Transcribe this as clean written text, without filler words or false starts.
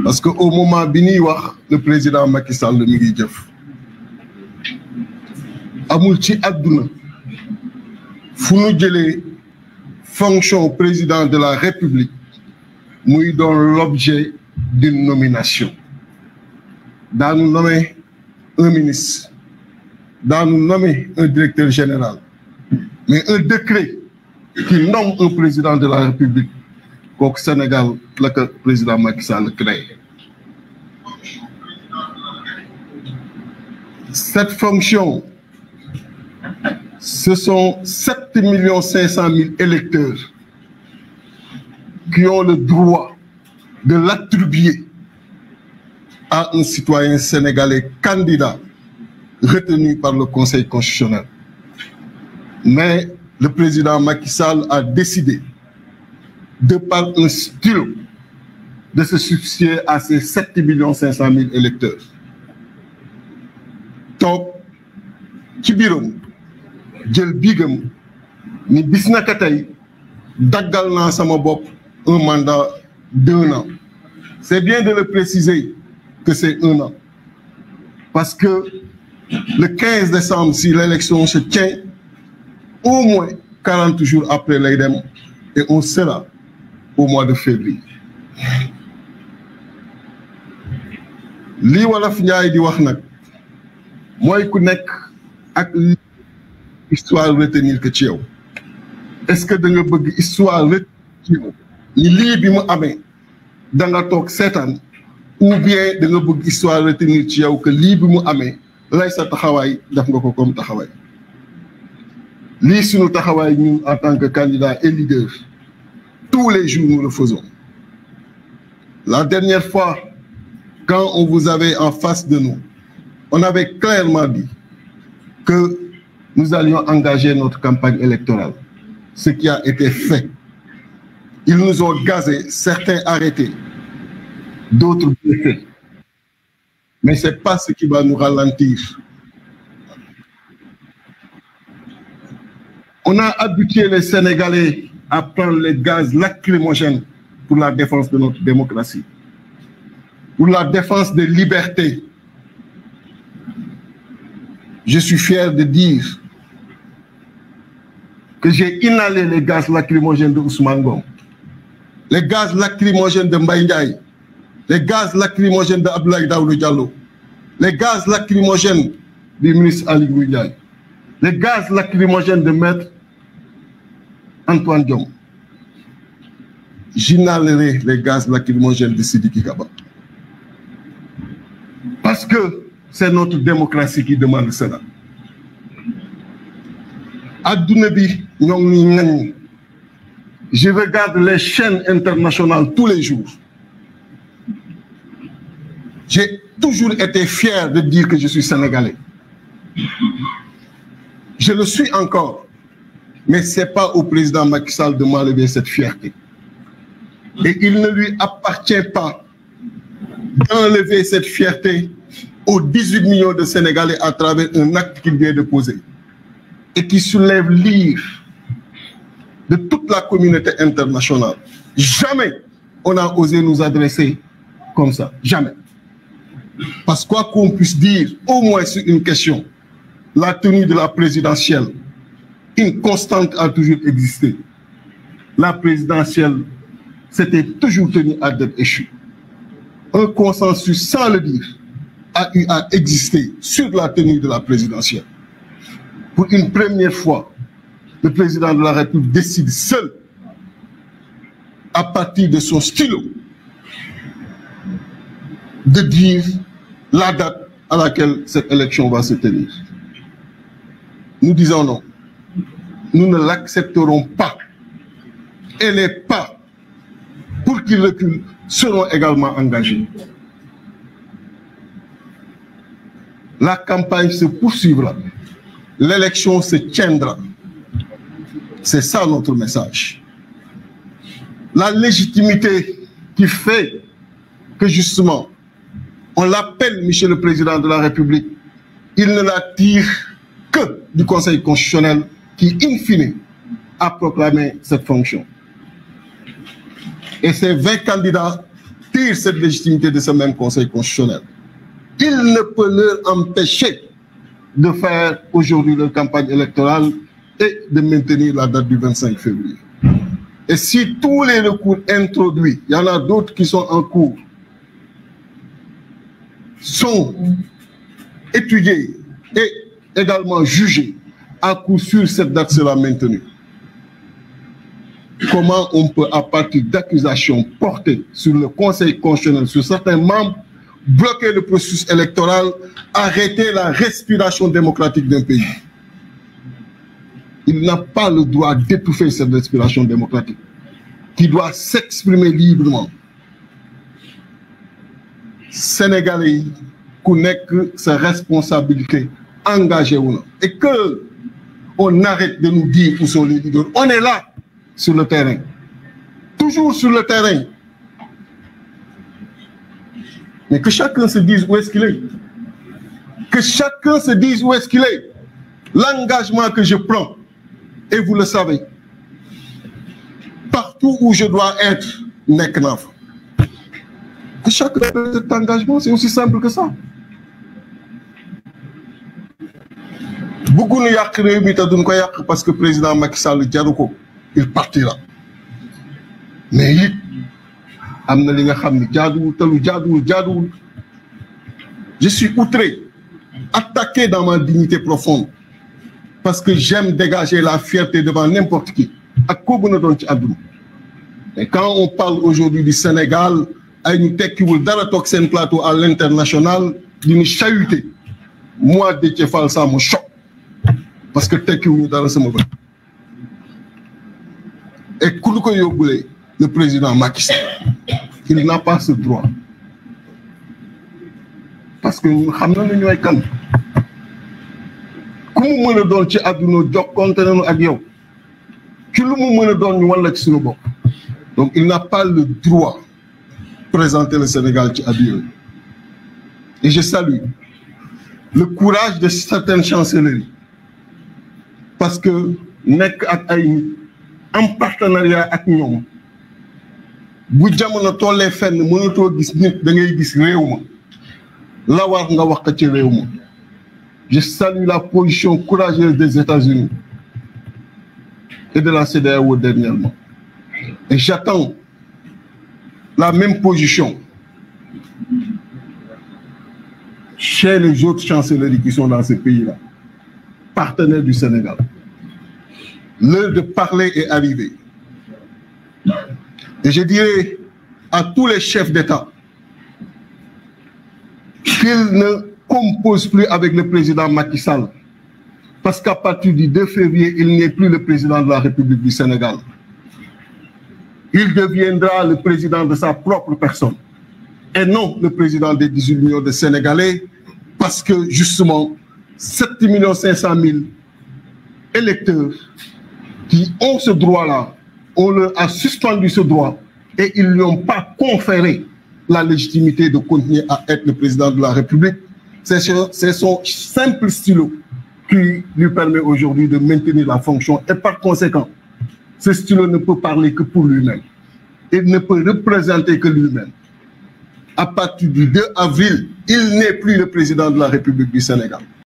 Parce qu'au moment bini wax le président Macky Sall mi ngi jëf amul ci àdduna fu nu jëlee fonction président de la République muy doon l'objet d'une nomination. Daanu nommer un ministre, daanu nommer un directeur général, mais un décret qui nomme un président de la République au Sénégal, le président Macky Sall crée. Cette fonction, ce sont 7 500 000 électeurs qui ont le droit de l'attribuer à un citoyen sénégalais candidat retenu par le Conseil constitutionnel. Mais le président Macky Sall a décidé, de par un stylo, de se substituer à ces 7 500 000 électeurs. Donc, ci biiram jël bigam ni bis naka tey daggal naa sama bopp un mandat d'1 an. C'est bien de le préciser que c'est 1 an. Parce que le 15 décembre, si l'élection se tient, au moins 40 jours après l'AIDEM, et on sera au mois de février. Li Wolof Njaay di wax nag mooy ku nekk ak histoire retenir que ci yow. Est-ce que da nga bëgg histoire retenir ci yow ni lii bi mu amee da nga toog seetaan ou bien da nga bëgg histoire retenir ci yow que lii bi mu amee lay sa taxawaay def nga ko comme taxawaay. Lii sunu taxawaay ñun en tant que candidat et leader tous les jours nous le faisons. La dernière fois quand on vous avait en face de nous, on avait clairement dit que nous allions engager notre campagne électorale, ce qui a été fait. Ils nous ont gazés, certains arrêtés, d'autres blessés. Mais ce n'est pas ce qui va nous ralentir. On a habitué les Sénégalais à prendre les gaz lacrymogènes pour la défense de notre démocratie, pour la défense des libertés. Je suis fier de dire que j'ai inhalé les gaz lacrymogènes de Ousmane Ngom, les gaz lacrymogènes de Mbaye Ndiaye, les gaz lacrymogènes de Abdoulaye Daouda Diallo, les gaz lacrymogènes du ministre Ali Ngouille Ndiaye, les gaz lacrymogènes de Maître Antoine Diome. J'inhalerai les gaz lacrymogènes de Sidiki Kaba. Parce que c'est notre démocratie qui demande cela. Je regarde les chaînes internationales tous les jours. J'ai toujours été fier de dire que je suis sénégalais. Je le suis encore. Mais ce n'est pas au président Macky Sall de m'enlever cette fierté. Et il ne lui appartient pas d'enlever cette fierté aux 18 millions de Sénégalais à travers un acte qu'il vient de poser et qui soulève l'ire de toute la communauté internationale. Jamais on a osé nous adresser comme ça. Jamais. Parce que quoi qu'on puisse dire, au moins sur une question, la tenue de la présidentielle, une constante a toujours existé. La présidentielle s'était toujours tenue à date échue. Un consensus, sans le dire, a eu à exister sur la tenue de la présidentielle. Pour une première fois, le président de la République décide seul, à partir de son stylo, de dire la date à laquelle cette élection va se tenir. Nous disons non. Nous ne l'accepterons pas. Et les pas pour qu'il recule seront également engagés. La campagne se poursuivra. L'élection se tiendra. C'est ça notre message. La légitimité qui fait que justement, on l'appelle, Monsieur le Président de la République, il ne la tire que du Conseil constitutionnel qui, in fine, a proclamé cette fonction. Et ces 20 candidats tire cette légitimité de ce même Conseil constitutionnel. Il ne peut leur empêcher de faire aujourd'hui leur campagne électorale et de maintenir la date du 25 février. Et si tous les recours introduits, il y en a d'autres qui sont en cours, sont étudiés et également jugés, à coup sûr, cette date sera maintenue. Comment on peut, à partir d'accusations portées sur le Conseil constitutionnel, sur certains membres, bloquer le processus électoral, arrêter la respiration démocratique d'un pays? Il n'a pas le droit d'étouffer cette respiration démocratique, qui doit s'exprimer librement. Sénégalais, connaissent sa responsabilité, engagée ou non. Et que on arrête de nous dire où sont les leaders. On est là, sur le terrain. Toujours sur le terrain. Mais que chacun se dise où est-ce qu'il est. Que chacun se dise où est-ce qu'il est. L'engagement que je prends, et vous le savez, partout où je dois être, Neknaf. Que chacun ait cet engagement, c'est aussi simple que ça. Beaucoup de parce que le président Macky Sall il partira. Mais il je suis outré, attaqué dans ma dignité profonde, parce que j'aime dégager la fierté devant n'importe qui. Et quand on parle aujourd'hui du Sénégal, à une tech qui veut un plateau à l'international, d'une chahuté, moi, de Tchefal, ça me choque. Parce que tech qui veut dans ce moment. Et le président Macky Sall, il n'a pas ce droit. Parce que nous savons que nous sommes comment nous donne ci aduna jox contenu ak yow ci lu mu meuna don ñu wala ci suñu bop. Donc il n'a pas le droit de présenter le Sénégal ci aduna. Et je salue le courage de certaines chancelleries, parce que nek ak ay en partenariat ak ñom bu jamono tollé fenn mënato gis nit da ngay gis réewma la war nga wax ci réewma. Je salue la position courageuse des États-Unis et de la CEDEAO dernièrement. Et j'attends la même position chez les autres chancelleries qui sont dans ces pays-là, partenaires du Sénégal. L'heure de parler est arrivée. Et je dirais à tous les chefs d'État qu'ils ne compose plus avec le président Macky Sall, parce qu'à partir du 2 février, il n'est plus le président de la République du Sénégal. Il deviendra le président de sa propre personne, et non le président des 18 millions de Sénégalais, parce que justement, 7 500 000 électeurs qui ont ce droit-là, on leur a suspendu ce droit, et ils ne lui ont pas conféré la légitimité de continuer à être le président de la République. C'est son simple stylo qui lui permet aujourd'hui de maintenir la fonction. Et par conséquent, ce stylo ne peut parler que pour lui-même. Il ne peut représenter que lui-même. À partir du 2 avril, il n'est plus le président de la République du Sénégal.